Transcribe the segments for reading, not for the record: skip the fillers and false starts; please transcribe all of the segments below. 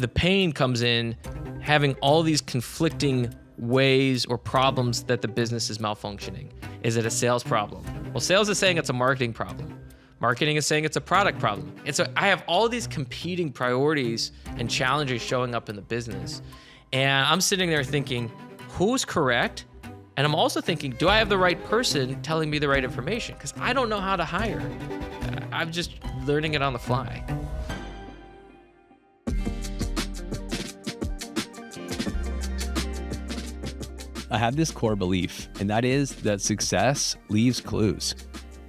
The pain comes in having all these conflicting ways or problems that the business is malfunctioning. Is it a sales problem? Well, sales is saying it's a marketing problem. Marketing is saying it's a product problem. And so I have all these competing priorities and challenges showing up in the business. And I'm sitting there thinking, who's correct? And I'm also thinking, do I have the right person telling me the right information? Because I don't know how to hire. I'm just learning it on the fly. I have this core belief, and that is that success leaves clues.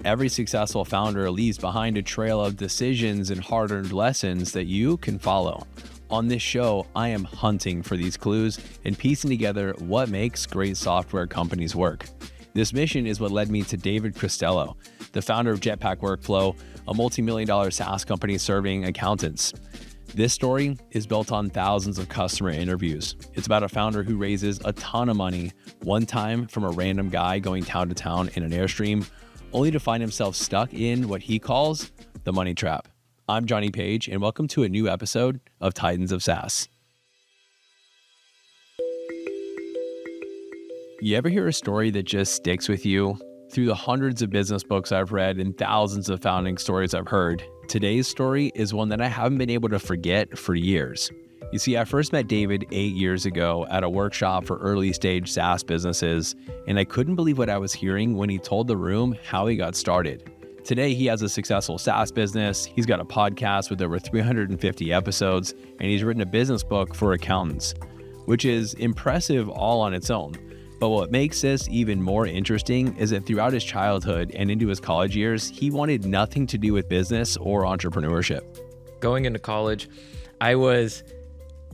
Every successful founder leaves behind a trail of decisions and hard-earned lessons that you can follow. On this show, I am hunting for these clues and piecing together what makes great software companies work. This mission is what led me to David Cristello, the founder of Jetpack Workflow, a multi-million-dollar SaaS company serving accountants. This story is built on thousands of customer interviews. It's about a founder who raises a ton of money one time from a random guy going town to town in an Airstream, only to find himself stuck in what he calls the money trap. I'm Johnny Page, and welcome to a new episode of Titans of SaaS. You ever hear a story that just sticks with you? Through the hundreds of business books I've read and thousands of founding stories I've heard, today's story is one that I haven't been able to forget for years. You see, I first met David 8 years ago at a workshop for early stage SaaS businesses, and I couldn't believe what I was hearing when he told the room how he got started. Today, he has a successful SaaS business, he's got a podcast with over 350 episodes, and he's written a business book for accountants, which is impressive all on its own. But what makes this even more interesting is that throughout his childhood and into his college years, he wanted nothing to do with business or entrepreneurship. Going into college, I was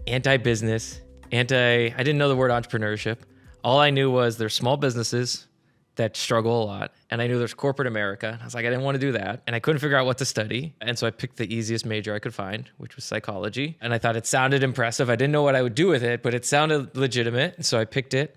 anti-business, I didn't know the word entrepreneurship. All I knew was there's small businesses that struggle a lot. And I knew there's corporate America. I was like, I didn't want to do that. And I couldn't figure out what to study. And so I picked the easiest major I could find, which was psychology. And I thought it sounded impressive. I didn't know what I would do with it, but it sounded legitimate. And so I picked it,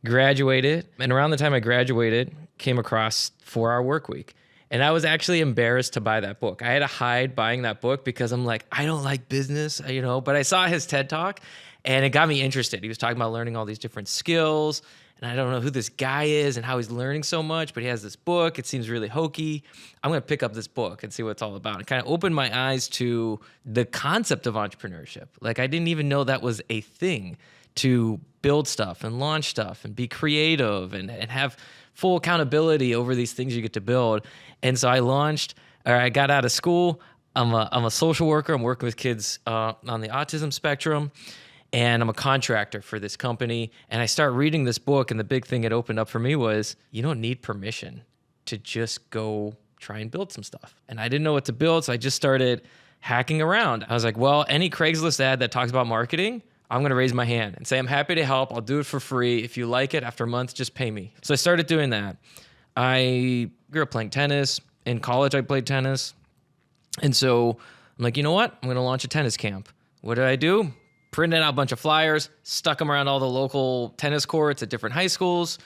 graduated. And around the time I graduated, came across 4-Hour Workweek. And I was actually embarrassed to buy that book. I had to hide buying that book because I'm like, I don't like business, but I saw his TED Talk and it got me interested. He was talking about learning all these different skills. And I don't know who this guy is and how he's learning so much, but he has this book. It seems really hokey. I'm going to pick up this book and see what it's all about. It kind of opened my eyes to the concept of entrepreneurship. Like, I didn't even know that was a thing, to build stuff and launch stuff and be creative and have full accountability over these things you get to build. And so I got out of school. I'm a social worker. I'm working with kids on the autism spectrum. And I'm a contractor for this company. And I start reading this book, and the big thing it opened up for me was, you don't need permission to just go try and build some stuff. And I didn't know what to build, so I just started hacking around. I was like, well, any Craigslist ad that talks about marketing, I'm gonna raise my hand and say, I'm happy to help. I'll do it for free. If you like it, after a month, just pay me. So I started doing that. I grew up playing tennis. In college, I played tennis. And so I'm like, you know what? I'm gonna launch a tennis camp. What did I do? Printed out a bunch of flyers, stuck them around all the local tennis courts at different high schools.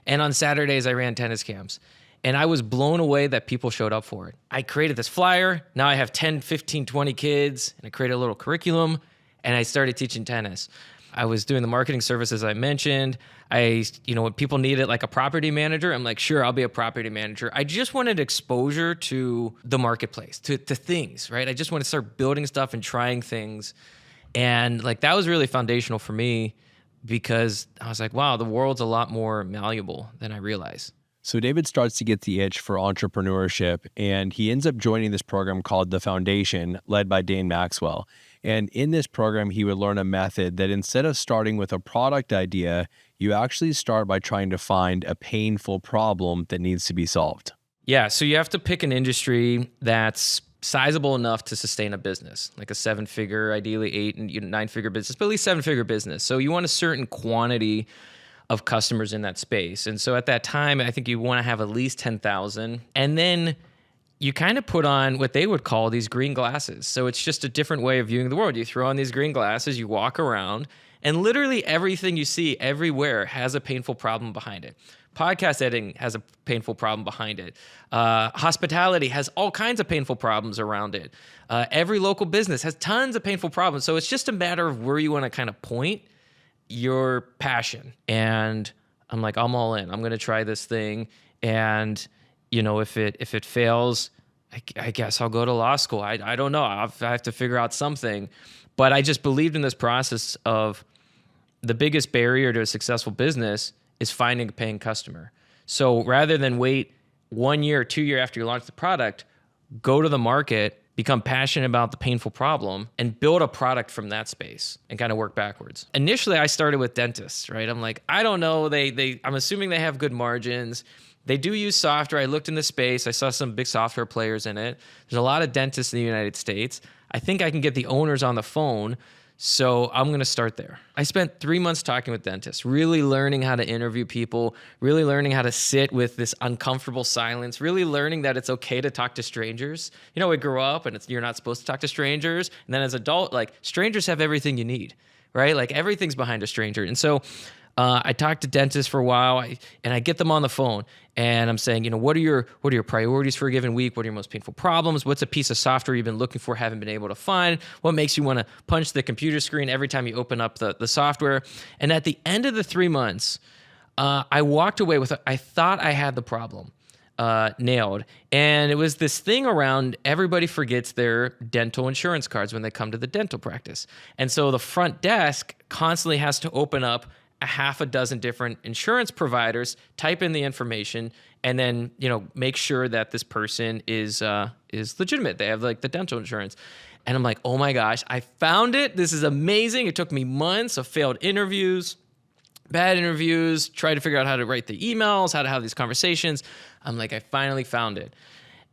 And on Saturdays, I ran tennis camps. And I was blown away that people showed up for it. I created this flyer. Now I have 10, 15, 20 kids. And I created a little curriculum. And I started teaching tennis. I was doing the marketing services I mentioned. When people needed like a property manager, I'm like, sure, I'll be a property manager. I just wanted exposure to the marketplace, to things, right? I just wanted to start building stuff and trying things. And like that was really foundational for me because I was like, wow, the world's a lot more malleable than I realized. So David starts to get the itch for entrepreneurship, and he ends up joining this program called The Foundation, led by Dane Maxwell. And in this program, he would learn a method that instead of starting with a product idea, you actually start by trying to find a painful problem that needs to be solved. Yeah, so you have to pick an industry that's sizable enough to sustain a business, like a 7-figure, ideally 8 and 9-figure business, but at least 7-figure business. So you want a certain quantity of customers in that space. And so at that time, I think you want to have at least 10,000. And then you kind of put on what they would call these green glasses. So it's just a different way of viewing the world. You throw on these green glasses, you walk around, and literally everything you see everywhere has a painful problem behind it. Podcast editing has a painful problem behind it. Hospitality has all kinds of painful problems around it. Every local business has tons of painful problems. So it's just a matter of where you want to kind of point your passion. And I'm like, I'm all in. I'm going to try this thing. And, if it fails, I guess I'll go to law school. I don't know. I have to figure out something. But I just believed in this process of the biggest barrier to a successful business is finding a paying customer. So rather than wait 1 year or 2 years after you launch the product, go to the market, become passionate about the painful problem, and build a product from that space and kind of work backwards. Initially, I started with dentists, right? I'm like, I don't know. I'm assuming they have good margins. They do use software. I looked in the space. I saw some big software players in it. There's a lot of dentists in the United States. I think I can get the owners on the phone. So I'm going to start there. I spent 3 months talking with dentists, really learning how to interview people, really learning how to sit with this uncomfortable silence, really learning that it's okay to talk to strangers. We grew up and you're not supposed to talk to strangers. And then as an adult, like strangers have everything you need, right? Like everything's behind a stranger. And so I talked to dentists for a while, and I get them on the phone, and I'm saying, what are your priorities for a given week? What are your most painful problems? What's a piece of software you've been looking for, haven't been able to find? What makes you want to punch the computer screen every time you open up the software? And at the end of the 3 months, I walked away with, I thought I had the problem nailed. And it was this thing around everybody forgets their dental insurance cards when they come to the dental practice. And so the front desk constantly has to open up a half a dozen different insurance providers, type in the information, and then, make sure that this person is legitimate. They have like the dental insurance. And I'm like, oh my gosh, I found it. This is amazing. It took me months of failed interviews, bad interviews, trying to figure out how to write the emails, how to have these conversations. I'm like, I finally found it.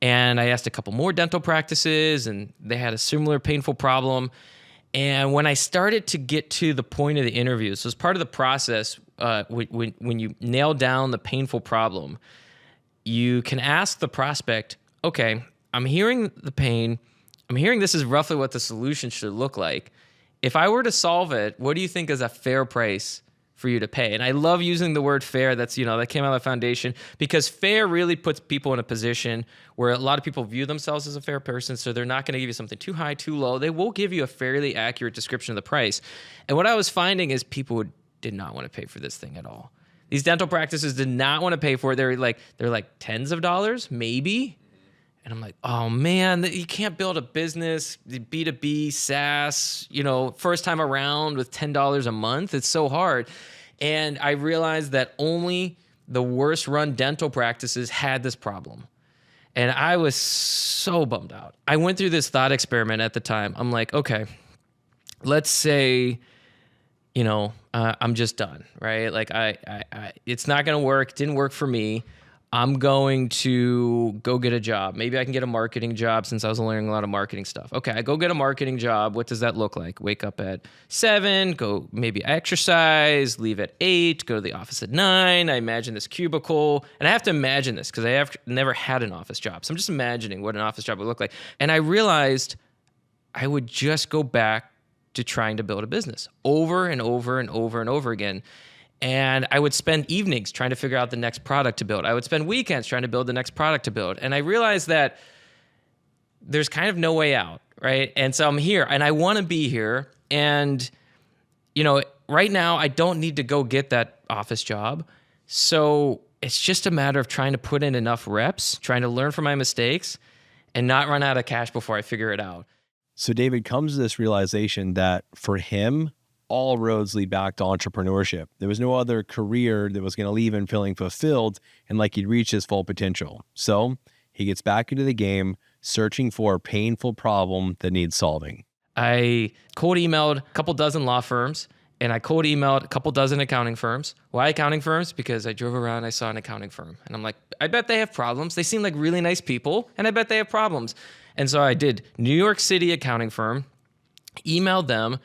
And I asked a couple more dental practices, and they had a similar painful problem. And when I started to get to the point of the interview, so as part of the process, when you nail down the painful problem, you can ask the prospect, okay, I'm hearing the pain. I'm hearing this is roughly what the solution should look like. If I were to solve it, what do you think is a fair price for you to pay? And I love using the word fair. That's, that came out of the foundation, because fair really puts people in a position where a lot of people view themselves as a fair person. So they're not going to give you something too high, too low. They will give you a fairly accurate description of the price. And what I was finding is people did not want to pay for this thing at all. These dental practices did not want to pay for it. They're like tens of dollars, maybe. And I'm like, oh man, you can't build a business, B2B, SaaS, first time around with $10 a month. It's so hard. And I realized that only the worst run dental practices had this problem. And I was so bummed out. I went through this thought experiment at the time. I'm like, okay, let's say, I'm just done, right? Like it's not going to work. It didn't work for me. I'm going to go get a job. Maybe I can get a marketing job since I was learning a lot of marketing stuff. Okay, I go get a marketing job. What does that look like? Wake up at 7, go maybe exercise, leave at 8, go to the office at 9. I imagine this cubicle. And I have to imagine this because I have never had an office job. So I'm just imagining what an office job would look like. And I realized I would just go back to trying to build a business over and over and over and over again. And I would spend evenings trying to figure out the next product to build. I would spend weekends trying to build the next product to build. And I realized that there's kind of no way out, right? And so I'm here and I want to be here. And, right now I don't need to go get that office job. So it's just a matter of trying to put in enough reps, trying to learn from my mistakes and not run out of cash before I figure it out. So David comes to this realization that for him, all roads lead back to entrepreneurship. There was no other career that was going to leave him feeling fulfilled and like he'd reached his full potential. So he gets back into the game, searching for a painful problem that needs solving. I cold emailed a couple dozen law firms, and I cold emailed a couple dozen accounting firms. Why accounting firms? Because I drove around, I saw an accounting firm, and I'm like, I bet they have problems. They seem like really nice people, and I bet they have problems. And so I did New York City accounting firm, emailed them,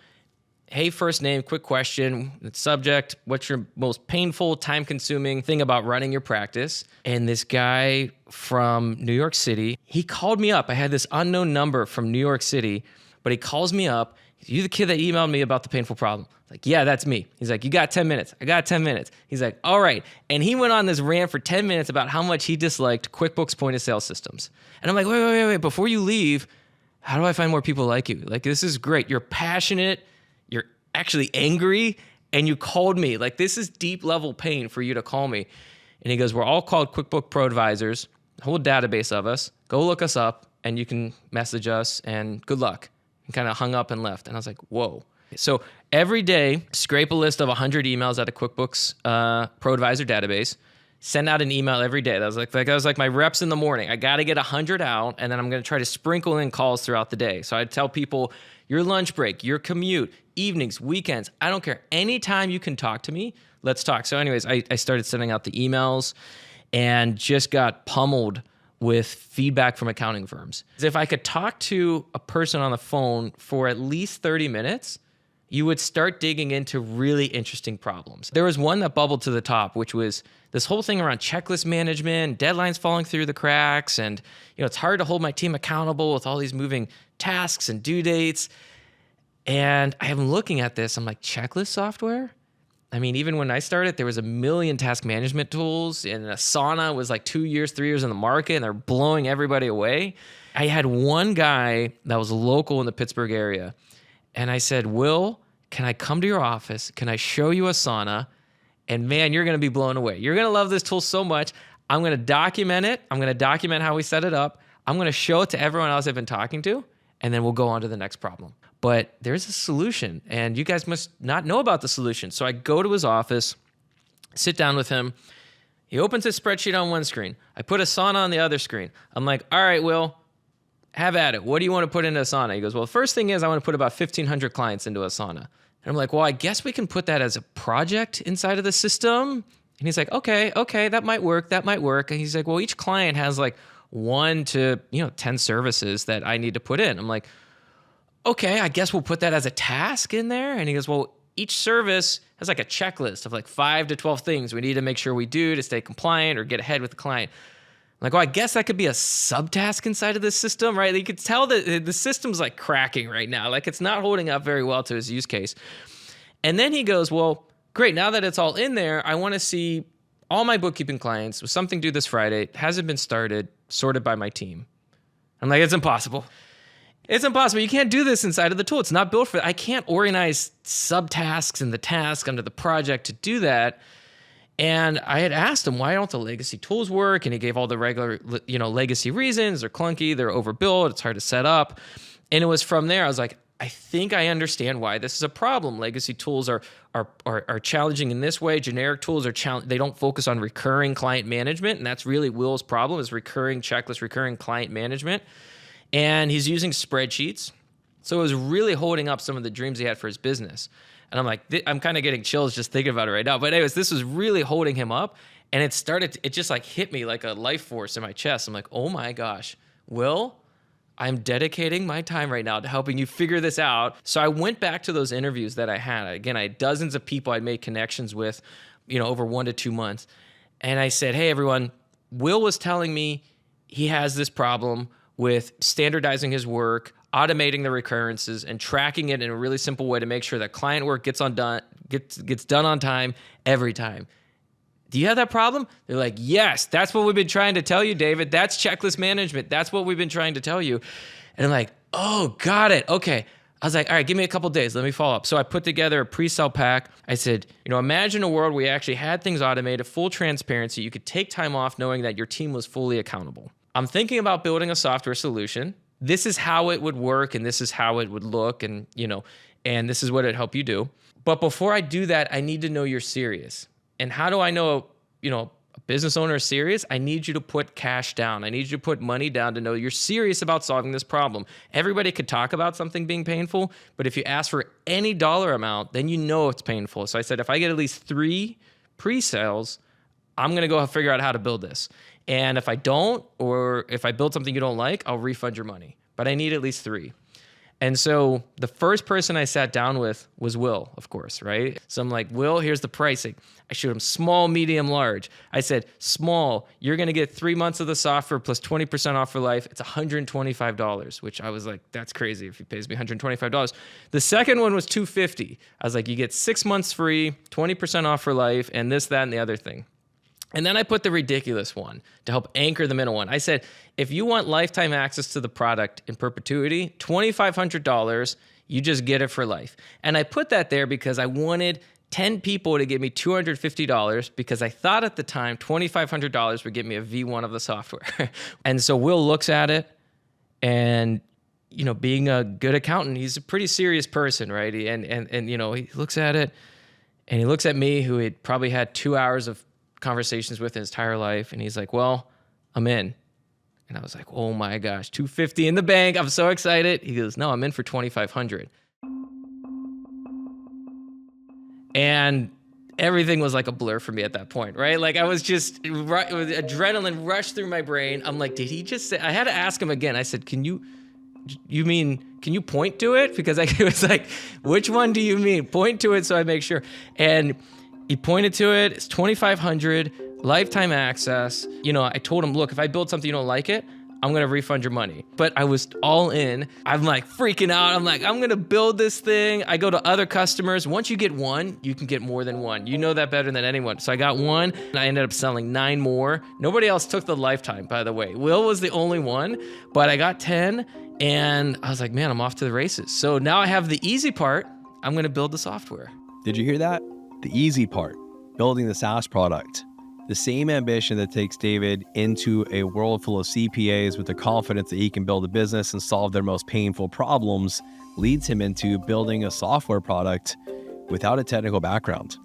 hey, first name, quick question, subject, what's your most painful, time-consuming thing about running your practice? And this guy from New York City, he called me up. I had this unknown number from New York City But he calls me up. You the kid that emailed me about the painful problem? Like, yeah, that's me. He's like, you got 10 minutes. I got 10 minutes. He's like, all right. And he went on this rant for 10 minutes about how much he disliked QuickBooks point of sale systems. And I'm like, wait. Before you leave, how do I find more people like you? Like, this is great. You're passionate. You're actually angry. And you called me. Like, this is deep level pain for you to call me. And he goes, we're all called QuickBooks Pro Advisors, a whole database of us. Go look us up and you can message us and good luck. And kind of hung up and left. And I was like, whoa. So every day, scrape a list of 100 emails out of QuickBooks Pro Advisor database. Send out an email every day. That was like my reps in the morning. I got to get 100 out, and then I'm going to try to sprinkle in calls throughout the day. So I'd tell people, your lunch break, your commute, evenings, weekends, I don't care. Anytime you can talk to me, let's talk. So anyways, I started sending out the emails and just got pummeled with feedback from accounting firms. If I could talk to a person on the phone for at least 30 minutes, you would start digging into really interesting problems. There was one that bubbled to the top, which was this whole thing around checklist management, deadlines falling through the cracks, and it's hard to hold my team accountable with all these moving tasks and due dates. And I'm looking at this, I'm like, checklist software? I mean, even when I started, there was a million task management tools, and Asana was like 2 years, 3 years in the market, and they're blowing everybody away. I had one guy that was local in the Pittsburgh area, and I said, Will, can I come to your office? Can I show you Asana? And man, you're going to be blown away. You're going to love this tool so much. I'm going to document it. I'm going to document how we set it up. I'm going to show it to everyone else I've been talking to, and then we'll go on to the next problem. But there's a solution, and you guys must not know about the solution. So I go to his office, sit down with him. He opens his spreadsheet on one screen. I put Asana on the other screen. I'm like, all right, Will, have at it. What do you want to put into Asana? He goes, well, the first thing is I want to put about 1,500 clients into Asana. And I'm like, well, I guess we can put that as a project inside of the system. And he's like, okay, that might work. And he's like, well, each client has like 1 to 10 services that I need to put in. I'm like, okay, I guess we'll put that as a task in there. And he goes, well, each service has like a checklist of like 5 to 12 things we need to make sure we do to stay compliant or get ahead with the client. I'm like, well, I guess that could be a subtask inside of this system, right? You could tell that the system's like cracking right now. Like it's not holding up very well to his use case. And then he goes, well, great. Now that it's all in there, I want to see all my bookkeeping clients with something due this Friday, hasn't been started, sorted by my team. I'm like, it's impossible. It's impossible. You can't do this inside of the tool. It's not built for that. I can't organize subtasks in the task under the project to do that. And I had asked him, why don't the legacy tools work? And he gave all the regular, legacy reasons. They're clunky. They're overbuilt. It's hard to set up. And it was from there, I was like, I think I understand why this is a problem. Legacy tools are challenging in this way. Generic tools they don't focus on recurring client management. And that's really Will's problem, is recurring checklist, recurring client management. And he's using spreadsheets. So it was really holding up some of the dreams he had for his business. And I'm like, I'm kind of getting chills just thinking about it right now. But anyways, this was really holding him up. And it just like hit me like a life force in my chest. I'm like, oh my gosh, Will, I'm dedicating my time right now to helping you figure this out. So I went back to those interviews that I had. Again, I had dozens of people I'd made connections with, over 1 to 2 months. And I said, hey, everyone, Will was telling me he has this problem with standardizing his work, automating the recurrences, and tracking it in a really simple way to make sure that client work gets done on time every time. Do you have that problem? They're like, yes, that's what we've been trying to tell you, David. That's checklist management. That's what we've been trying to tell you. And I'm like, oh, got it. Okay. I was like, all right, give me a couple days. Let me follow up. So I put together a pre-sale pack. I said, imagine a world where you actually had things automated, full transparency. You could take time off knowing that your team was fully accountable. I'm thinking about building a software solution. This is how it would work, and this is how it would look, and and this is what it'd help you do. But before I do that, I need to know you're serious. And how do I know, a business owner is serious? I need you to put cash down. I need you to put money down to know you're serious about solving this problem. Everybody could talk about something being painful, but if you ask for any dollar amount, then it's painful. So I said, if I get at least 3 pre-sales, I'm going to go figure out how to build this. And if I don't, or if I build something you don't like, I'll refund your money. But I need at least 3. And so the first person I sat down with was Will, of course, right? So I'm like, Will, here's the pricing. I showed him small, medium, large. I said, small, you're going to get 3 months of the software plus 20% off for life. It's $125, which I was like, that's crazy if he pays me $125. The second one was $250. I was like, you get 6 months free, 20% off for life, and this, that, and the other thing. And then I put the ridiculous one to help anchor the middle one. I said, if you want lifetime access to the product in perpetuity, $2,500, you just get it for life. And I put that there because I wanted 10 people to give me $250 because I thought at the time $2,500 would get me a V1 of the software. And so Will looks at it and, you know, being a good accountant, he's a pretty serious person, right? And you know, he looks at it and he looks at me who had probably had 2 hours of conversations with his entire life. And he's like, well, I'm in. And I was like, oh my gosh, $250 in the bank. I'm so excited. He goes, no, I'm in for $2,500. And everything was like a blur for me at that point, right? Like I was just, adrenaline rushed through my brain. I'm like, did he just say, I had to ask him again. I said, can you point to it? Because it was like, which one do you mean? Point to it so I make sure. And he pointed to it. It's $2,500, lifetime access. You know, I told him, look, if I build something you don't like it, I'm going to refund your money. But I was all in. I'm like freaking out. I'm like, I'm going to build this thing. I go to other customers. Once you get one, you can get more than one. You know that better than anyone. So I got one and I ended up selling 9 more. Nobody else took the lifetime, by the way. Will was the only one, but I got 10 and I was like, man, I'm off to the races. So now I have the easy part. I'm going to build the software. Did you hear that? The easy part, building the SaaS product. The same ambition that takes David into a world full of CPAs with the confidence that he can build a business and solve their most painful problems leads him into building a software product without a technical background.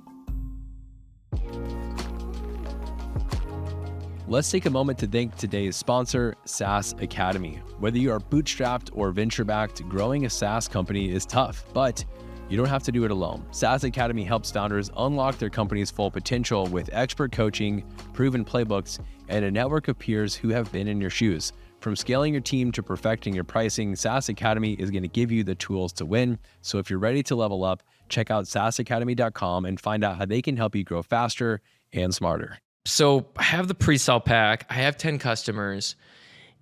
Let's take a moment to thank today's sponsor, SaaS Academy. Whether you are bootstrapped or venture-backed, growing a SaaS company is tough, but you don't have to do it alone. SaaS Academy helps founders unlock their company's full potential with expert coaching, proven playbooks, and a network of peers who have been in your shoes. From scaling your team to perfecting your pricing, SaaS Academy is going to give you the tools to win. So if you're ready to level up, check out saasacademy.com and find out how they can help you grow faster and smarter. So I have the pre-sale pack. I have 10 customers.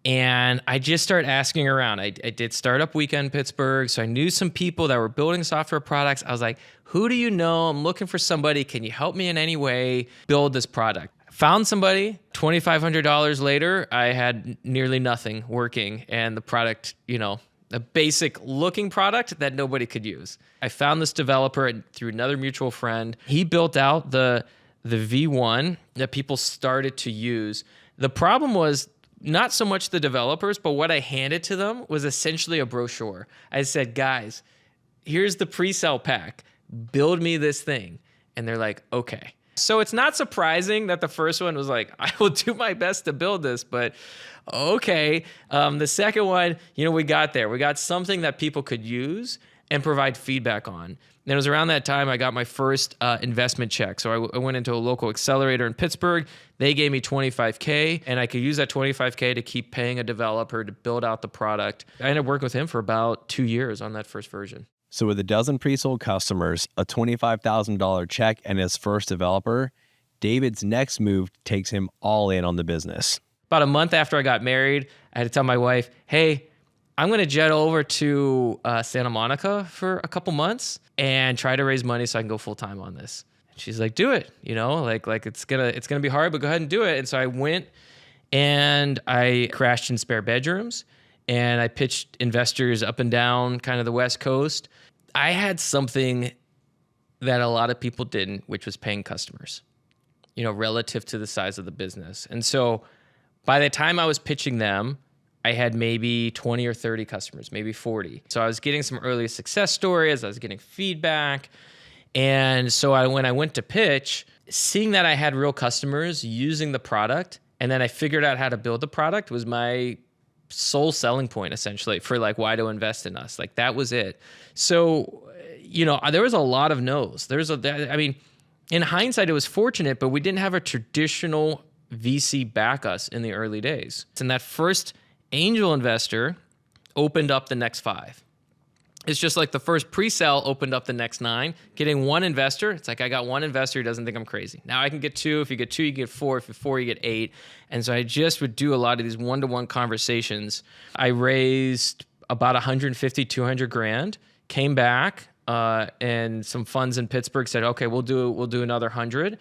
And I just started asking around. I did Startup Weekend in Pittsburgh, so I knew some people that were building software products. I was like, who do you know? I'm looking for somebody. Can you help me in any way build this product? Found somebody. $2,500 later, I had nearly nothing working. And the product, you know, a basic looking product that nobody could use. I found this developer through another mutual friend. He built out the V1 that people started to use. The problem was, not so much the developers, but what I handed to them was essentially a brochure. I said, guys, here's the pre-sale pack. Build me this thing. And they're like, okay. So it's not surprising that the first one was like, I will do my best to build this, but okay. The second one, you know, we got there. We got something that people could use and provide feedback on. And it was around that time I got my first investment check. So I went into a local accelerator in Pittsburgh. They gave me $25K, and I could use that $25K to keep paying a developer to build out the product. I ended up working with him for about 2 years on that first version. So with a dozen pre-sold customers, a $25,000 check, and his first developer, David's next move takes him all in on the business. About a month after I got married, I had to tell my wife, hey, I'm going to jet over to Santa Monica for a couple months and try to raise money so I can go full time on this. And she's like, do it, you know, like it's gonna be hard, but go ahead and do it. And so I went and I crashed in spare bedrooms and I pitched investors up and down kind of the West Coast. I had something that a lot of people didn't, which was paying customers, you know, relative to the size of the business. And so by the time I was pitching them, I had maybe 20 or 30 customers, maybe 40. So I was getting some early success stories. I was getting feedback. And so when I went to pitch, seeing that I had real customers using the product, and then I figured out how to build the product was my sole selling point, essentially, for like why to invest in us. Like that was it. So, you know, there was a lot of no's. I mean, in hindsight, it was fortunate, but we didn't have a traditional VC back us in the early days. And that first angel investor opened up the next 5. It's just like the first pre-sale opened up the next 9. Getting one investor, it's like I got one investor who doesn't think I'm crazy. Now I can get 2. If you get 2, you get 4. If you get 4, you get 8. And so I just would do a lot of these one-to-one conversations. I raised about 150, 200 grand, came back, and some funds in Pittsburgh said, okay, we'll do another 100.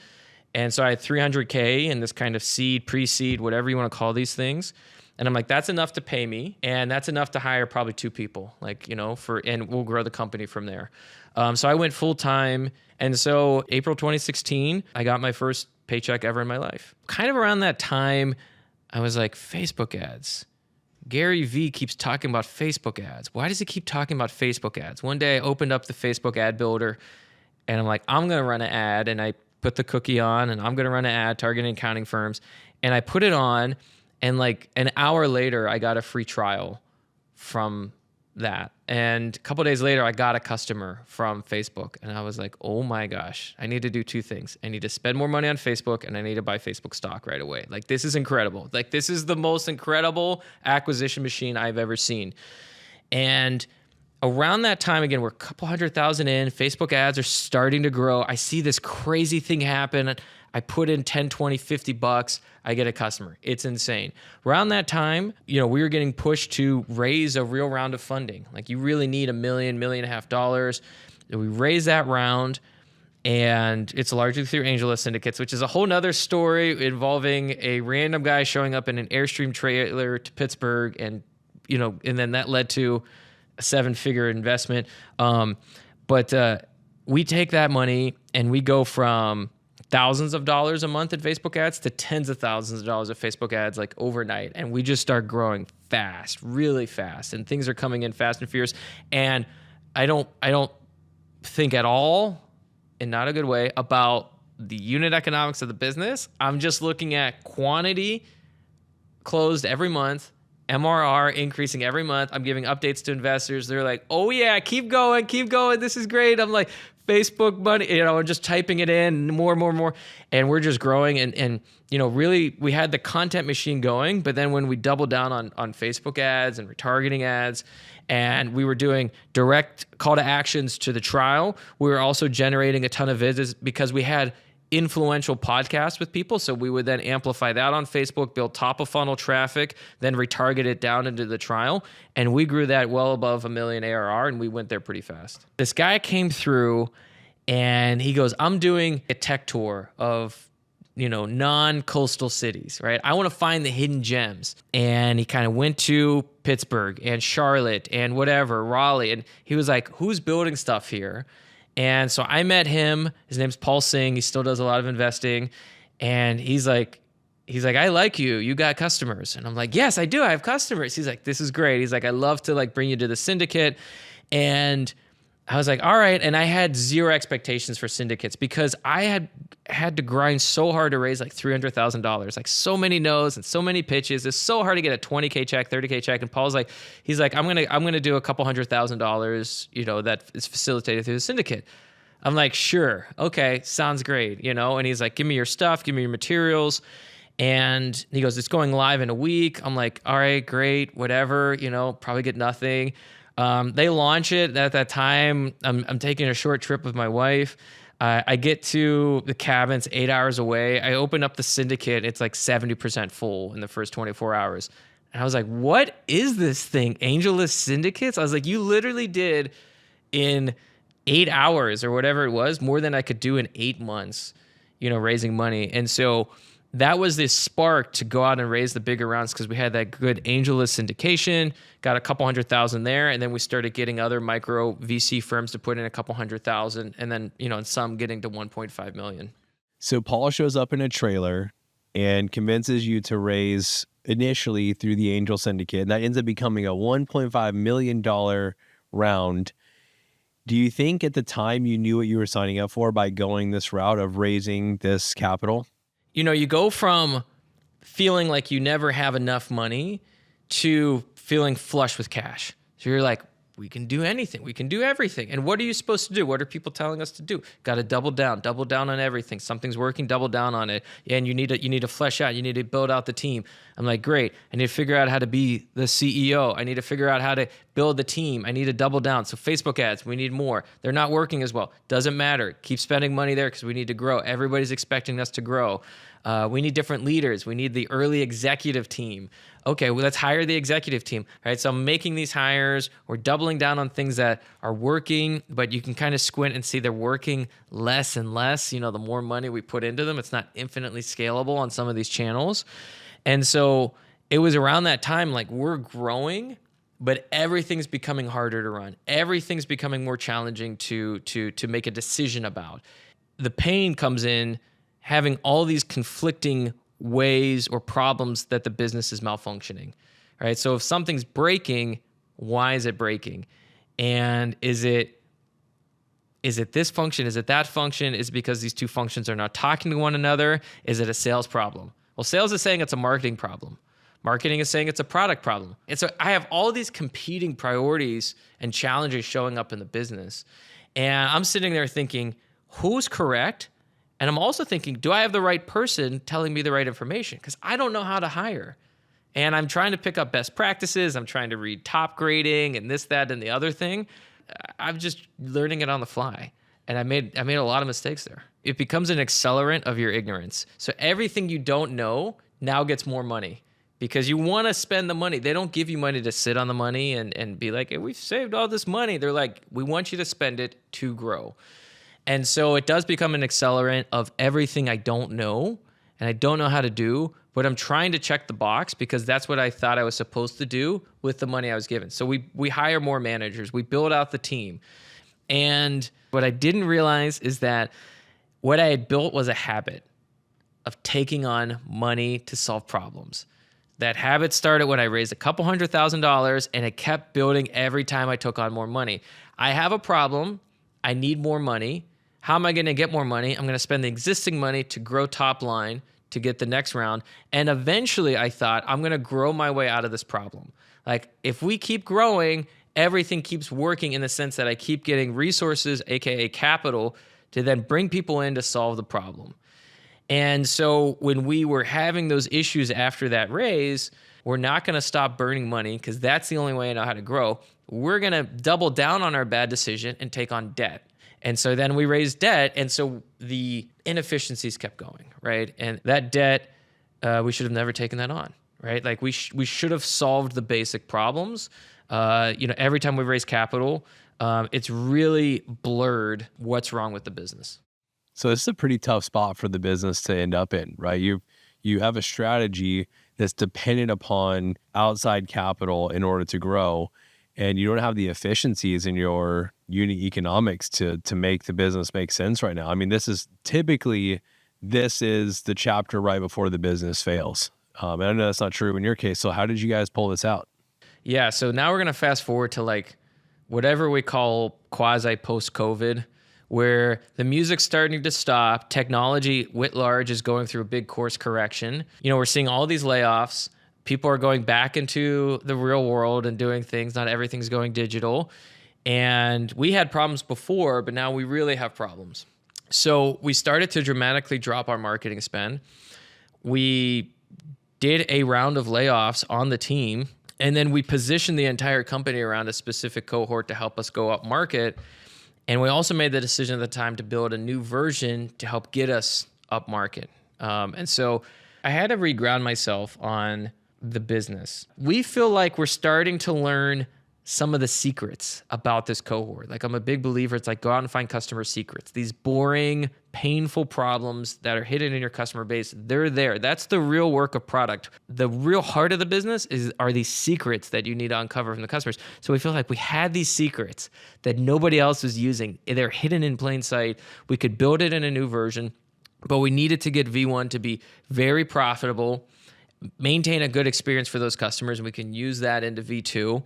And so I had 300K in this kind of seed, pre-seed, whatever you want to call these things. And I'm like, that's enough to pay me. And that's enough to hire probably 2 people, and we'll grow the company from there. So I went full time. And so April 2016, I got my first paycheck ever in my life. Kind of around that time, I was like, Facebook ads. Gary Vee keeps talking about Facebook ads. Why does he keep talking about Facebook ads? One day I opened up the Facebook ad builder and I'm like, I'm going to run an ad. And I put the cookie on and I'm going to run an ad targeting accounting firms. And I put it on. And like an hour later, I got a free trial from that. And a couple of days later, I got a customer from Facebook. And I was like, oh my gosh, I need to do 2 things. I need to spend more money on Facebook and I need to buy Facebook stock right away. Like, this is incredible. Like, this is the most incredible acquisition machine I've ever seen. And around that time, again, we're a couple 100,000 in. Facebook ads are starting to grow. I see this crazy thing happen. I put in 10, 20, $50. I get a customer. It's insane. Around that time, we were getting pushed to raise a real round of funding. Like, you really need $1 million, $1.5 million. We raised that round, and it's largely through AngelList syndicates, which is a whole nother story involving a random guy showing up in an Airstream trailer to Pittsburgh, and then that led to a 7-figure investment. But we take that money and we go from thousands of dollars a month in Facebook ads to tens of thousands of dollars of Facebook ads like overnight. And we just start growing fast, really fast. And things are coming in fast and furious. And I don't think at all, in not a good way, about the unit economics of the business. I'm just looking at quantity closed every month, MRR increasing every month. I'm giving updates to investors. They're like, oh yeah, keep going. This is great. I'm like, Facebook money, I'm just typing it in more. And we're just growing. And really we had the content machine going, but then when we doubled down on Facebook ads and retargeting ads, and we were doing direct call to actions to the trial, we were also generating a ton of visits because we had influential podcasts with people. So we would then amplify that on Facebook, build top of funnel traffic, then retarget it down into the trial. And we grew that well above $1 million ARR, and we went there pretty fast. This guy came through and he goes, I'm doing a tech tour of, non-coastal cities, right? I want to find the hidden gems. And he kind of went to Pittsburgh and Charlotte and whatever, Raleigh. And he was like, who's building stuff here? And so I met him. His name's Paul Singh. He still does a lot of investing. And he's like, I like you. You got customers. And I'm like, yes, I do. I have customers. He's like, this is great. He's like, I love to bring you to the syndicate. And I was like, all right. And I had zero expectations for syndicates because I had to grind so hard to raise like $300,000, like so many no's and so many pitches. It's so hard to get a 20K check, 30K check. And Paul's like, he's like, I'm going to do a couple $100,000, that is facilitated through the syndicate. I'm like, sure. Okay. Sounds great. And he's like, give me your stuff, give me your materials. And he goes, it's going live in a week. I'm like, all right, great, whatever, probably get nothing. They launch it. At that time, I'm taking a short trip with my wife. I get to the cabin, it's 8 hours away. I open up the syndicate. It's like 70% full in the first 24 hours. And I was like, what is this thing? AngelList syndicates? I was like, you literally did in 8 hours or whatever it was, more than I could do in 8 months, raising money. And so that was this spark to go out and raise the bigger rounds because we had that good AngelList syndication, got a couple 100,000 there, and then we started getting other micro VC firms to put in a couple 100,000, and then, and some getting to 1.5 million. So Paul shows up in a trailer and convinces you to raise initially through the Angel Syndicate, and that ends up becoming a $1.5 million round. Do you think at the time you knew what you were signing up for by going this route of raising this capital? You go from feeling like you never have enough money to feeling flush with cash. So you're like, we can do anything. We can do everything. And what are you supposed to do? What are people telling us to do? Got to double down on everything. Something's working, double down on it. And you need to flesh out. You need to build out the team. I'm like, great. I need to figure out how to be the CEO. I need to figure out how to build the team. I need to double down. So Facebook ads, we need more. They're not working as well. Doesn't matter. Keep spending money there because we need to grow. Everybody's expecting us to grow. We need different leaders. We need the early executive team. Okay, well, let's hire the executive team, right? So I'm making these hires. We're doubling down on things that are working, but you can kind of squint and see they're working less and less. The more money we put into them, it's not infinitely scalable on some of these channels. And so it was around that time, like we're growing, but everything's becoming harder to run. Everything's becoming more challenging to make a decision about. The pain comes in having all these conflicting ways or problems that the business is malfunctioning, right? So if something's breaking, why is it breaking? And is it this function? Is it that function? Is it because these two functions are not talking to one another? Is it a sales problem? Well, sales is saying it's a marketing problem. Marketing is saying it's a product problem. And so I have all these competing priorities and challenges showing up in the business. And I'm sitting there thinking, who's correct? And I'm also thinking, do I have the right person telling me the right information? Because I don't know how to hire. And I'm trying to pick up best practices. I'm trying to read top grading and this, that, and the other thing. I'm just learning it on the fly. And I made a lot of mistakes there. It becomes an accelerant of your ignorance. So everything you don't know now gets more money because you want to spend the money. They don't give you money to sit on the money and be like, hey, we've saved all this money. They're like, we want you to spend it to grow. And so it does become an accelerant of everything I don't know and I don't know how to do, but I'm trying to check the box because that's what I thought I was supposed to do with the money I was given. So we hire more managers, we build out the team. And what I didn't realize is that what I had built was a habit of taking on money to solve problems. That habit started when I raised a couple $100,000 and it kept building every time I took on more money. I have a problem. I need more money. How am I going to get more money? I'm going to spend the existing money to grow top line to get the next round. And eventually I thought I'm going to grow my way out of this problem. Like if we keep growing, everything keeps working in the sense that I keep getting resources, AKA capital, to then bring people in to solve the problem. And so when we were having those issues after that raise, we're not going to stop burning money because that's the only way I know how to grow. We're going to double down on our bad decision and take on debt. And so then we raised debt. And so the inefficiencies kept going, right? And that debt, we should have never taken that on, right? Like we should have solved the basic problems. Every time we raise capital, it's really blurred what's wrong with the business. So this is a pretty tough spot for the business to end up in, right? You have a strategy that's dependent upon outside capital in order to grow, and you don't have the efficiencies in your unit economics to make the business make sense right now. I mean, this is the chapter right before the business fails. And I know that's not true in your case. So how did you guys pull this out? Yeah. So now we're going to fast forward to like whatever we call quasi post-COVID, where the music's starting to stop. Technology writ large is going through a big course correction. We're seeing all these layoffs. People are going back into the real world and doing things. Not everything's going digital. And we had problems before, but now we really have problems. So we started to dramatically drop our marketing spend. We did a round of layoffs on the team, and then we positioned the entire company around a specific cohort to help us go up market. And we also made the decision at the time to build a new version to help get us up market. And so I had to reground myself on the business. We feel like we're starting to learn some of the secrets about this cohort. Like I'm a big believer, it's like go out and find customer secrets. These boring, painful problems that are hidden in your customer base, they're there. That's the real work of product. The real heart of the business are these secrets that you need to uncover from the customers. So we feel like we had these secrets that nobody else was using. They're hidden in plain sight. We could build it in a new version, but we needed to get V1 to be very profitable, maintain a good experience for those customers, and we can use that into V2.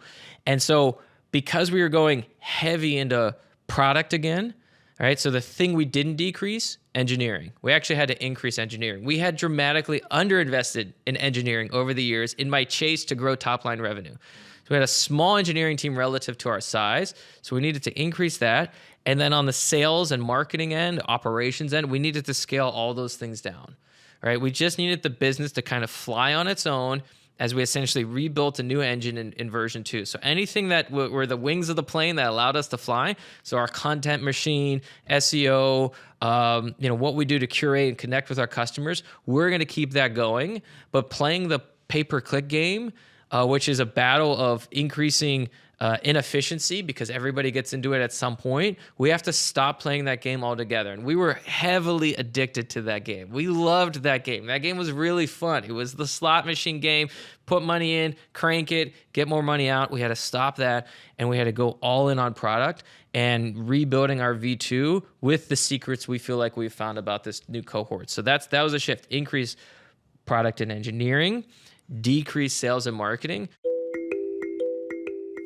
And so because we were going heavy into product again, all right, so the thing we didn't decrease, engineering. We actually had to increase engineering. We had dramatically underinvested in engineering over the years in my chase to grow top-line revenue. So we had a small engineering team relative to our size, so we needed to increase that. And then on the sales and marketing end, operations end, we needed to scale all those things down. Right? We just needed the business to kind of fly on its own as we essentially rebuilt a new engine in version 2. So anything that were the wings of the plane that allowed us to fly, so our content machine, SEO, what we do to curate and connect with our customers, we're going to keep that going. But playing the pay-per-click game, which is a battle of increasing inefficiency because everybody gets into it at some point, we have to stop playing that game altogether. And we were heavily addicted to that game. We loved that game. That game was really fun. It was the slot machine game. Put money in, crank it, get more money out. We had to stop that, and we had to go all in on product and rebuilding our V2 with the secrets we feel like we've found about this new cohort. So that was a shift. Increase product and engineering, decrease sales and marketing.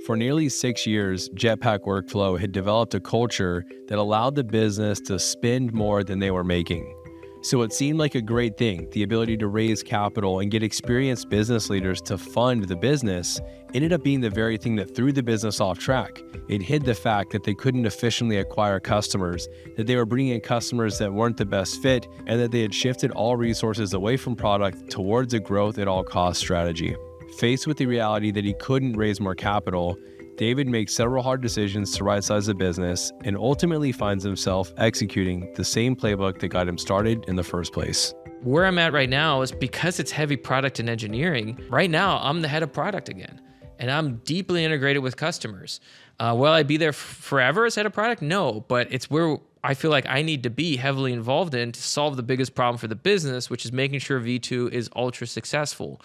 For nearly 6 years, Jetpack Workflow had developed a culture that allowed the business to spend more than they were making. So it seemed like a great thing. The ability to raise capital and get experienced business leaders to fund the business ended up being the very thing that threw the business off track. It hid the fact that they couldn't efficiently acquire customers, that they were bringing in customers that weren't the best fit, and that they had shifted all resources away from product towards a growth at all cost strategy. Faced with the reality that he couldn't raise more capital, David makes several hard decisions to right-size the business and ultimately finds himself executing the same playbook that got him started in the first place. Where I'm at right now is because it's heavy product and engineering. Right now, I'm the head of product again, and I'm deeply integrated with customers. Will I be there forever as head of product? No, but it's where I feel like I need to be heavily involved in to solve the biggest problem for the business, which is making sure V2 is ultra successful.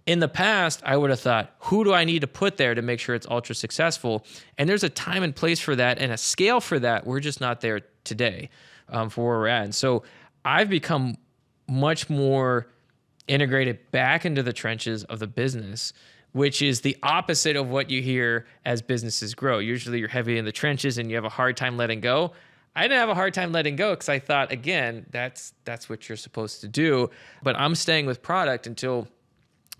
In the past, I would have thought, who do I need to put there to make sure it's ultra successful? And there's a time and place for that and a scale for that. We're just not there today for where we're at. And so I've become much more integrated back into the trenches of the business, which is the opposite of what you hear as businesses grow. Usually you're heavy in the trenches and you have a hard time letting go. I didn't have a hard time letting go because I thought, again, that's what you're supposed to do. But I'm staying with product until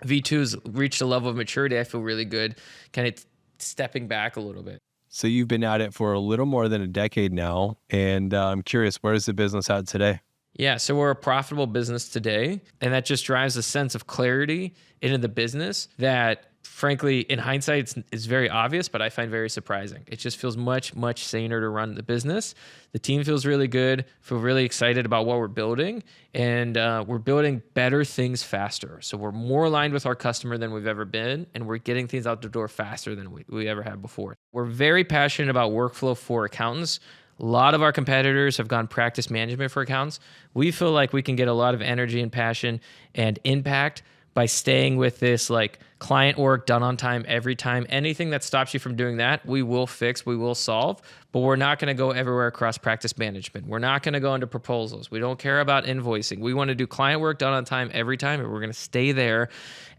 V2's reached a level of maturity. I feel really good kind of stepping back a little bit. So you've been at it for a little more than a decade now, and I'm curious, where is the business at today? Yeah, so we're a profitable business today, and that just drives a sense of clarity into the business that, frankly, in hindsight, it's very obvious, but I find very surprising. It just feels much, much saner to run the business. The team feels really good, feel really excited about what we're building, and we're building better things faster. So we're more aligned with our customer than we've ever been, and we're getting things out the door faster than we ever have before. We're very passionate about workflow for accountants. A lot of our competitors have gone practice management for accountants. We feel like we can get a lot of energy and passion and impact by staying with this like client work done on time every time. Anything that stops you from doing that, we will fix, we will solve, but we're not going to go everywhere across practice management. We're not going to go into proposals. We don't care about invoicing. We want to do client work done on time every time, and we're going to stay there.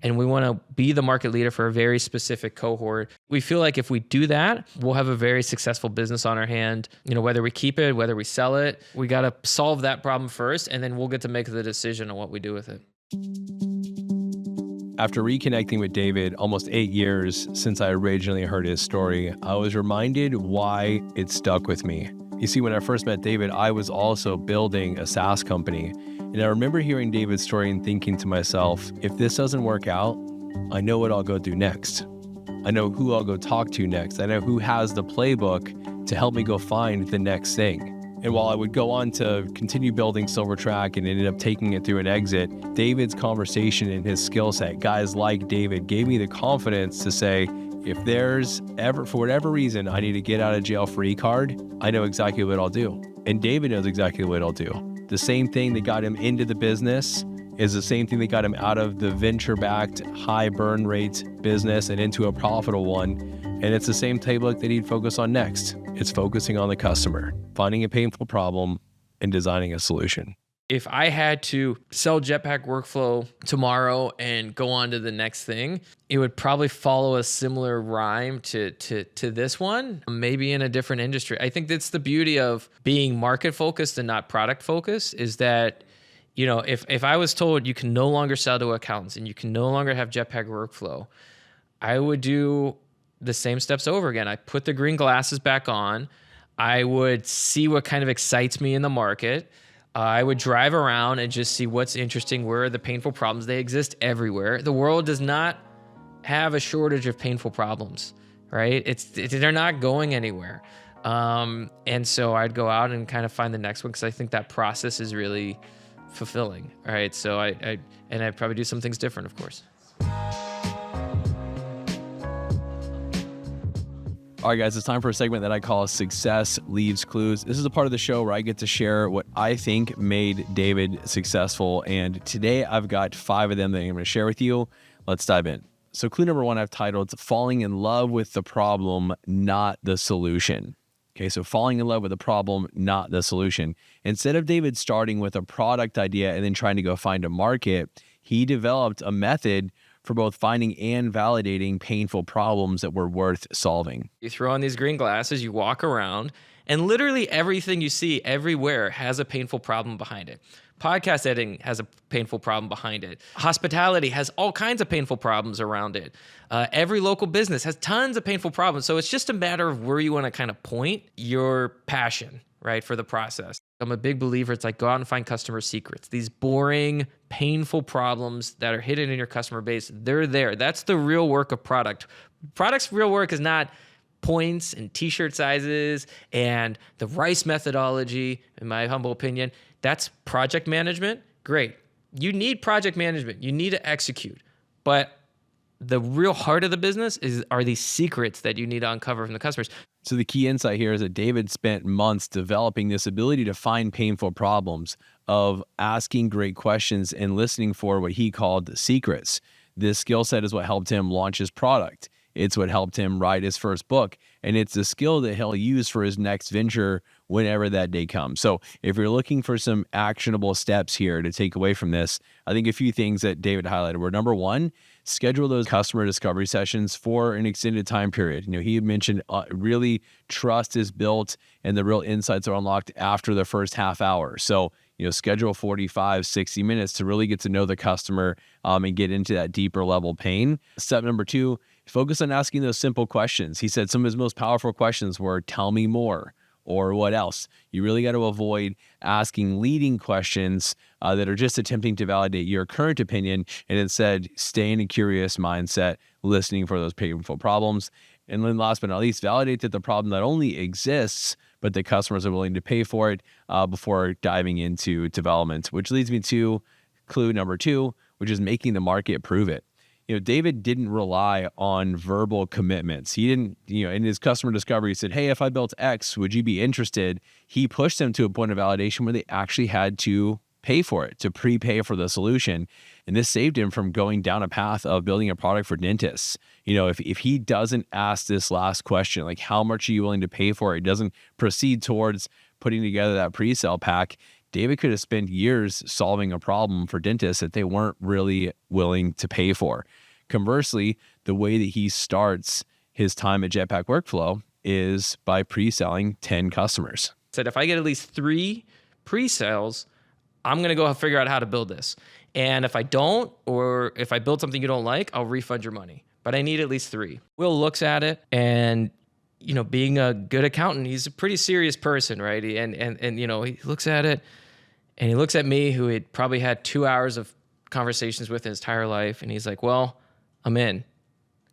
And we want to be the market leader for a very specific cohort. We feel like if we do that, we'll have a very successful business on our hand. Whether we keep it, whether we sell it, we got to solve that problem first, and then we'll get to make the decision on what we do with it. After reconnecting with David almost 8 years since I originally heard his story, I was reminded why it stuck with me. You see, when I first met David, I was also building a SaaS company. And I remember hearing David's story and thinking to myself, if this doesn't work out, I know what I'll go do next. I know who I'll go talk to next. I know who has the playbook to help me go find the next thing. And while I would go on to continue building Silvertrack and ended up taking it through an exit, David's conversation and his skill set, guys like David, gave me the confidence to say, if there's ever, for whatever reason, I need to get out of jail free card, I know exactly what I'll do. And David knows exactly what I'll do. The same thing that got him into the business is the same thing that got him out of the venture-backed high burn rate business and into a profitable one. And it's the same playbook that he'd focus on next. It's focusing on the customer, finding a painful problem, and designing a solution. If I had to sell Jetpack Workflow tomorrow and go on to the next thing, it would probably follow a similar rhyme to this one, maybe in a different industry. I think that's the beauty of being market focused and not product focused, is that, if I was told you can no longer sell to accountants and you can no longer have Jetpack Workflow, I would do the same steps over again. I put the green glasses back on. I would see what kind of excites me in the market. I would drive around and just see what's interesting, where are the painful problems. They exist everywhere. The world does not have a shortage of painful problems, right? They're not going anywhere. And so I'd go out and kind of find the next one, because I think that process is really fulfilling. All right. So I'd probably do some things different, of course. All right, guys, it's time for a segment that I call Success Leaves Clues. This is a part of the show where I get to share what I think made David successful. And today I've got 5 of them that I'm going to share with you. Let's dive in. So clue number 1 I've titled Falling in Love with the Problem, Not the Solution. Okay, so falling in love with the problem, not the solution. Instead of David starting with a product idea and then trying to go find a market, he developed a method for both finding and validating painful problems that were worth solving. You throw on these green glasses, you walk around, and literally everything you see everywhere has a painful problem behind it. Podcast editing has a painful problem behind it. Hospitality has all kinds of painful problems around it. Every local business has tons of painful problems. So it's just a matter of where you want to kind of point your passion, right, for the process. I'm a big believer. It's like go out and find customer secrets. These boring, painful problems that are hidden in your customer base, they're there. That's the real work of product. Product's real work is not points and t-shirt sizes and the RICE methodology, in my humble opinion. That's project management. Great. You need project management. You need to execute. But the real heart of the business are these secrets that you need to uncover from the customers. So the key insight here is that David spent months developing this ability to find painful problems, of asking great questions and listening for what he called secrets. This skill set is what helped him launch his product. It's what helped him write his first book. And it's the skill that he'll use for his next venture whenever that day comes. So if you're looking for some actionable steps here to take away from this, I think a few things that David highlighted were, number 1, schedule those customer discovery sessions for an extended time period. He had mentioned really trust is built and the real insights are unlocked after the first half hour. So schedule 45, 60 minutes to really get to know the customer and get into that deeper level pain. Step number 2, focus on asking those simple questions. He said some of his most powerful questions were, tell me more, or what else? You really got to avoid asking leading questions that are just attempting to validate your current opinion, and instead stay in a curious mindset, listening for those painful problems. And then last but not least, validate that the problem not only exists, but the customers are willing to pay for it before diving into development, which leads me to clue number 2, which is making the market prove it. David didn't rely on verbal commitments. He didn't, in his customer discovery, he said, hey, if I built X, would you be interested? He pushed them to a point of validation where they actually had to pay for it, to prepay for the solution. And this saved him from going down a path of building a product for dentists. If he doesn't ask this last question, like how much are you willing to pay for it, doesn't proceed towards putting together that pre-sale pack, David could have spent years solving a problem for dentists that they weren't really willing to pay for. Conversely, the way that he starts his time at Jetpack Workflow is by pre-selling 10 customers. Said if I get at least 3 pre-sales, I'm going to go figure out how to build this. And if I don't, or if I build something you don't like, I'll refund your money. But I need at least 3. Will looks at it, and being a good accountant, he's a pretty serious person, right? And he looks at it, and he looks at me, who had probably had 2 hours of conversations with his entire life, and he's like, well, I'm in.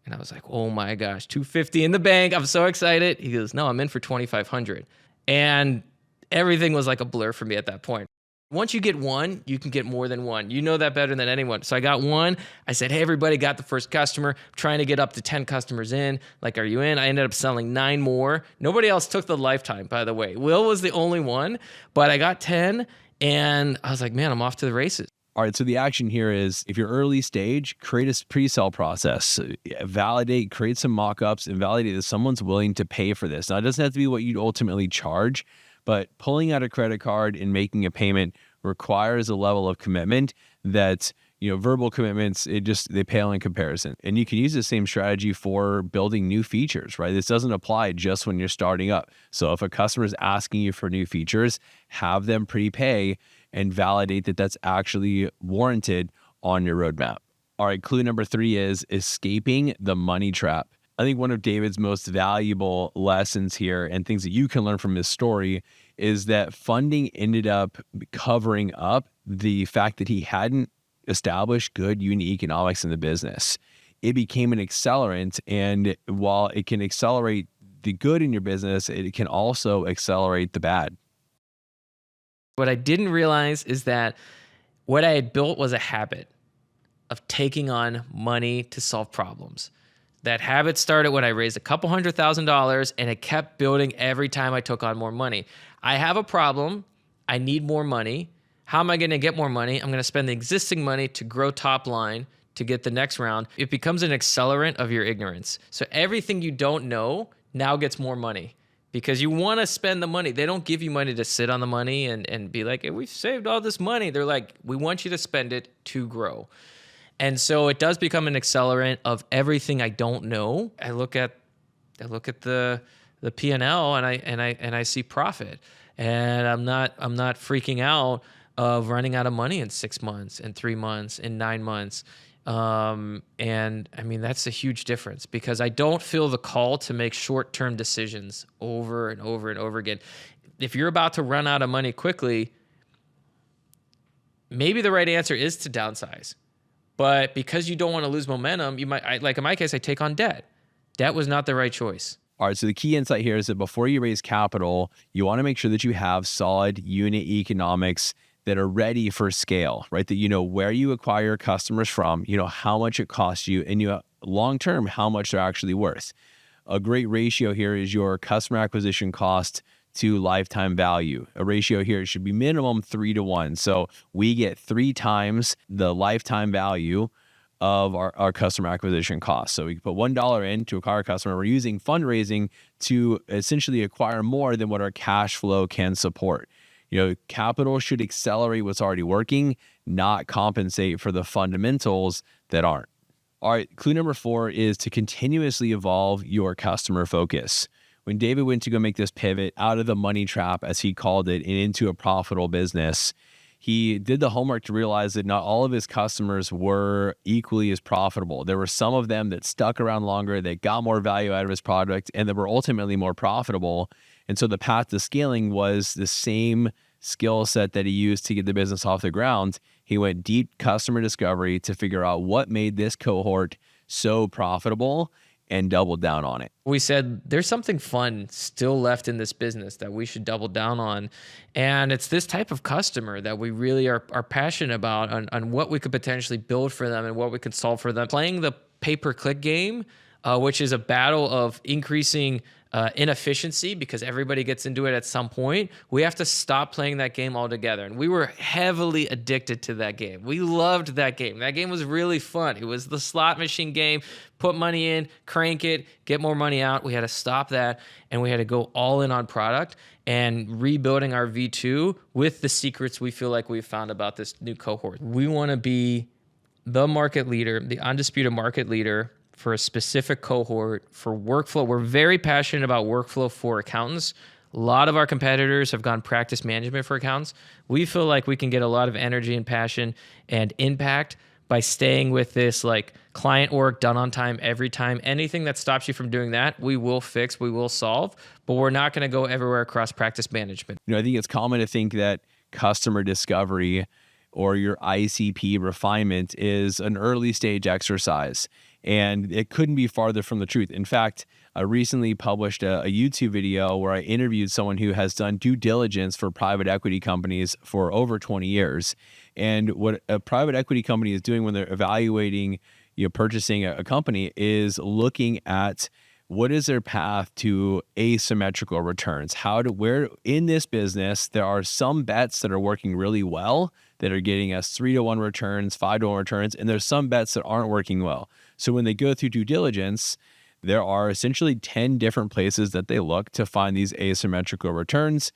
And I was like, oh my gosh, $250 in the bank. I'm so excited. He goes, no, I'm in for $2,500. And everything was like a blur for me at that point. Once you get one, you can get more than one. You know that better than anyone. So I got one. I said, hey, everybody, got the first customer. I'm trying to get up to 10 customers in. Like, are you in? I ended up selling 9 more. Nobody else took the lifetime, by the way. Will was the only one, but I got 10. And I was like, man, I'm off to the races. All right, so the action here is, if you're early stage, create a pre-sale process, validate, create some mock-ups, and validate that someone's willing to pay for this. Now, it doesn't have to be what you'd ultimately charge, but pulling out a credit card and making a payment requires a level of commitment that, verbal commitments, they pale in comparison. And you can use the same strategy for building new features, right? This doesn't apply just when you're starting up. So if a customer is asking you for new features, have them prepay and validate that that's actually warranted on your roadmap. All right, clue number 3 is escaping the money trap. I think one of David's most valuable lessons here and things that you can learn from his story is that funding ended up covering up the fact that he hadn't established good unit economics in the business. It became an accelerant. And while it can accelerate the good in your business, it can also accelerate the bad. What I didn't realize is that what I had built was a habit of taking on money to solve problems. That habit started when I raised a couple $100,000 and it kept building every time I took on more money. I have a problem. I need more money. How am I going to get more money? I'm going to spend the existing money to grow top line to get the next round. It becomes an accelerant of your ignorance. So everything you don't know now gets more money because you want to spend the money. They don't give you money to sit on the money and be like, hey, we've saved all this money. They're like, we want you to spend it to grow. And so it does become an accelerant of everything I don't know. I look at the P&L and I see profit, and I'm not freaking out of running out of money in 6 months, in 3 months, in 9 months. And I mean, that's a huge difference because I don't feel the call to make short-term decisions over and over and over again. If you're about to run out of money quickly, maybe the right answer is to downsize. But because you don't want to lose momentum, you might, like in my case, I take on debt. Debt was not the right choice. All right, so the key insight here is that before you raise capital, you want to make sure that you have solid unit economics that are ready for scale, right? That you know where you acquire customers from, you know how much it costs you, and you know long-term how much they're actually worth. A great ratio here is your customer acquisition cost to lifetime value. A ratio here should be minimum 3-to-1. So we get 3 times the lifetime value of our customer acquisition cost. So we put $1 in to acquire a customer. We're using fundraising to essentially acquire more than what our cash flow can support. You know, capital should accelerate what's already working, not compensate for the fundamentals that aren't. All right, clue number 4 is to continuously evolve your customer focus. When David went to go make this pivot out of the money trap, as he called it, and into a profitable business, he did the homework to realize that not all of his customers were equally as profitable. There were some of them that stuck around longer, that got more value out of his product, and that were ultimately more profitable. And so the path to scaling was the same skill set that he used to get the business off the ground. He went deep customer discovery to figure out what made this cohort so profitable and doubled down on it. We said there's something fun still left in this business that we should double down on. And it's this type of customer that we really are passionate about on what we could potentially build for them and what we could solve for them. Playing the pay-per-click game, which is a battle of increasing inefficiency because everybody gets into it at some point. We have to stop playing that game altogether. And we were heavily addicted to that game. We loved that game. That game was really fun. It was the slot machine game. Put money in, crank it, get more money out. We had to stop that, and we had to go all in on product and rebuilding our V2 with the secrets we feel like we've found about this new cohort. We want to be the market leader, the undisputed market leader for a specific cohort for workflow. We're very passionate about workflow for accountants. A lot of our competitors have gone practice management for accountants. We feel like we can get a lot of energy and passion and impact by staying with this like client work done on time every time. Anything that stops you from doing that, we will fix, we will solve, but we're not going to go everywhere across practice management. You know, I think it's common to think that customer discovery or your ICP refinement is an early stage exercise. And it couldn't be farther from the truth. In fact, I recently published a YouTube video where I interviewed someone who has done due diligence for private equity companies for over 20 years. And what a private equity company is doing when they're evaluating, purchasing a company is looking at what is their path to asymmetrical returns. Where in this business, there are some bets that are working really well that are getting us 3-to-1 returns, 5-to-1 returns, and there's some bets that aren't working well. So when they go through due diligence, there are essentially 10 different places that they look to find these asymmetrical returns.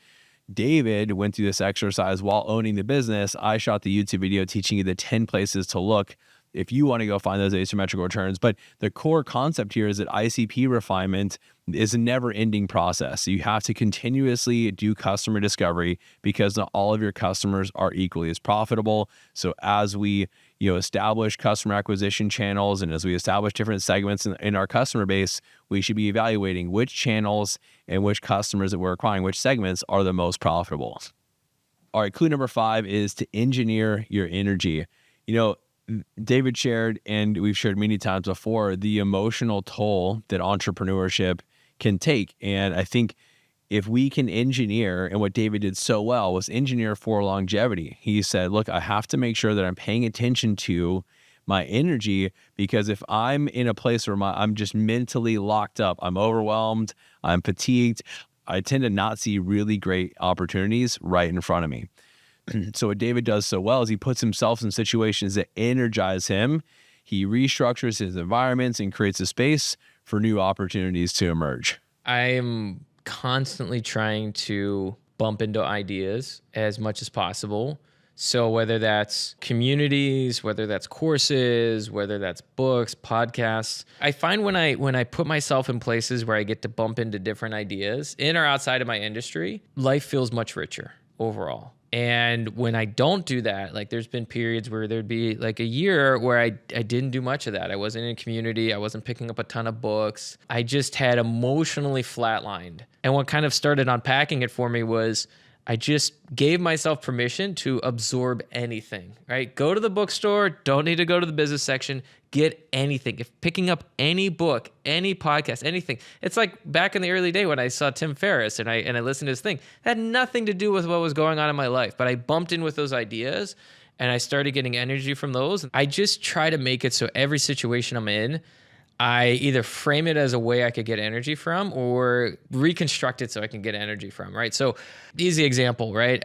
David went through this exercise while owning the business. I shot the YouTube video teaching you the 10 places to look if you want to go find those asymmetrical returns. But the core concept here is that ICP refinement is a never-ending process. You have to continuously do customer discovery because not all of your customers are equally as profitable. So as we establish customer acquisition channels and as we establish different segments in our customer base, we should be evaluating which channels and which customers that we're acquiring, which segments are the most profitable. All right, clue number 5 is to engineer your energy. David shared, and we've shared many times before, the emotional toll that entrepreneurship can take. And I think if we can engineer, and what David did so well was engineer for longevity. He said, look, I have to make sure that I'm paying attention to my energy, because if I'm in a place where I'm just mentally locked up, I'm overwhelmed, I'm fatigued, I tend to not see really great opportunities right in front of me. So what David does so well is he puts himself in situations that energize him. He restructures his environments and creates a space for new opportunities to emerge. I'm constantly trying to bump into ideas as much as possible. So whether that's communities, whether that's courses, whether that's books, podcasts, I find when I put myself in places where I get to bump into different ideas in or outside of my industry, life feels much richer overall. And when I don't do that, like there's been periods where there'd be like a year where I didn't do much of that. I wasn't in a community. I wasn't picking up a ton of books. I just had emotionally flatlined. And what kind of started unpacking it for me was I just gave myself permission to absorb anything, right? Go to the bookstore, don't need to go to the business section, get anything. If picking up any book, any podcast, anything. It's like back in the early day when I saw Tim Ferriss and I listened to his thing. It had nothing to do with what was going on in my life, but I bumped in with those ideas and I started getting energy from those. I just try to make it so every situation I'm in, I either frame it as a way I could get energy from or reconstruct it so I can get energy from, right? So easy example, right?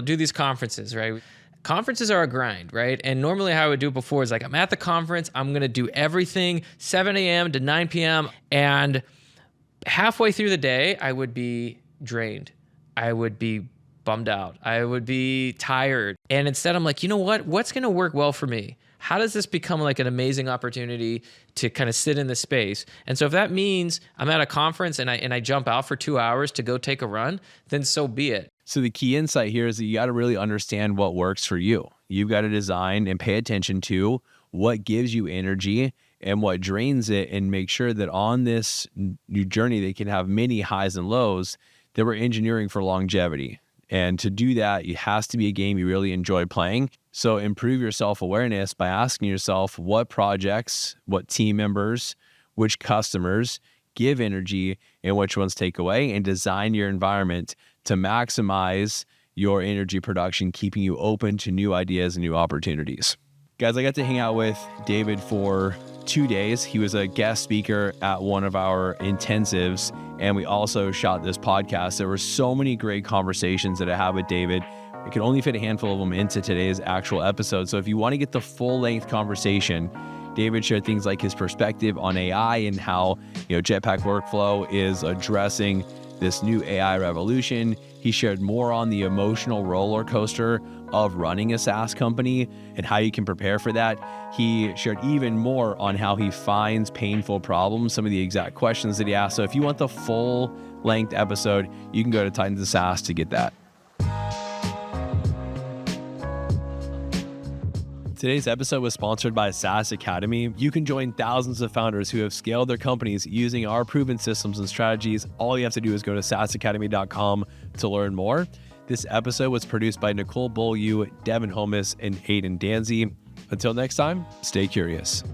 Do these conferences, right? Conferences are a grind, right? And normally how I would do it before is like, I'm at the conference, I'm going to do everything 7 a.m. to 9 p.m. And halfway through the day, I would be drained. I would be bummed out. I would be tired. And instead I'm like, you know what? What's going to work well for me? How does this become like an amazing opportunity to kind of sit in the space? And so if that means I'm at a conference and I jump out for 2 hours to go take a run, then so be it. So the key insight here is that you got to really understand what works for you. You've got to design and pay attention to what gives you energy and what drains it, and make sure that on this new journey, they can have many highs and lows, that we're engineering for longevity. And to do that, it has to be a game you really enjoy playing. So improve your self-awareness by asking yourself what projects, what team members, which customers give energy and which ones take away, and design your environment to maximize your energy production, keeping you open to new ideas and new opportunities. Guys, I got to hang out with David for 2 days. He was a guest speaker at one of our intensives, and we also shot this podcast. There were so many great conversations that I had with David. I could only fit a handful of them into today's actual episode. So if you want to get the full-length conversation, David shared things like his perspective on AI and how Jetpack Workflow is addressing this new AI revolution. He shared more on the emotional roller coaster of running a SaaS company and how you can prepare for that. He shared even more on how he finds painful problems, some of the exact questions that he asked. So if you want the full length episode, you can go to Titans of SaaS to get that. Today's episode was sponsored by SaaS Academy. You can join thousands of founders who have scaled their companies using our proven systems and strategies. All you have to do is go to saasacademy.com to learn more. This episode was produced by Nicole Beaulieu, Devin Holmes, and Hayden Danzy. Until next time, stay curious.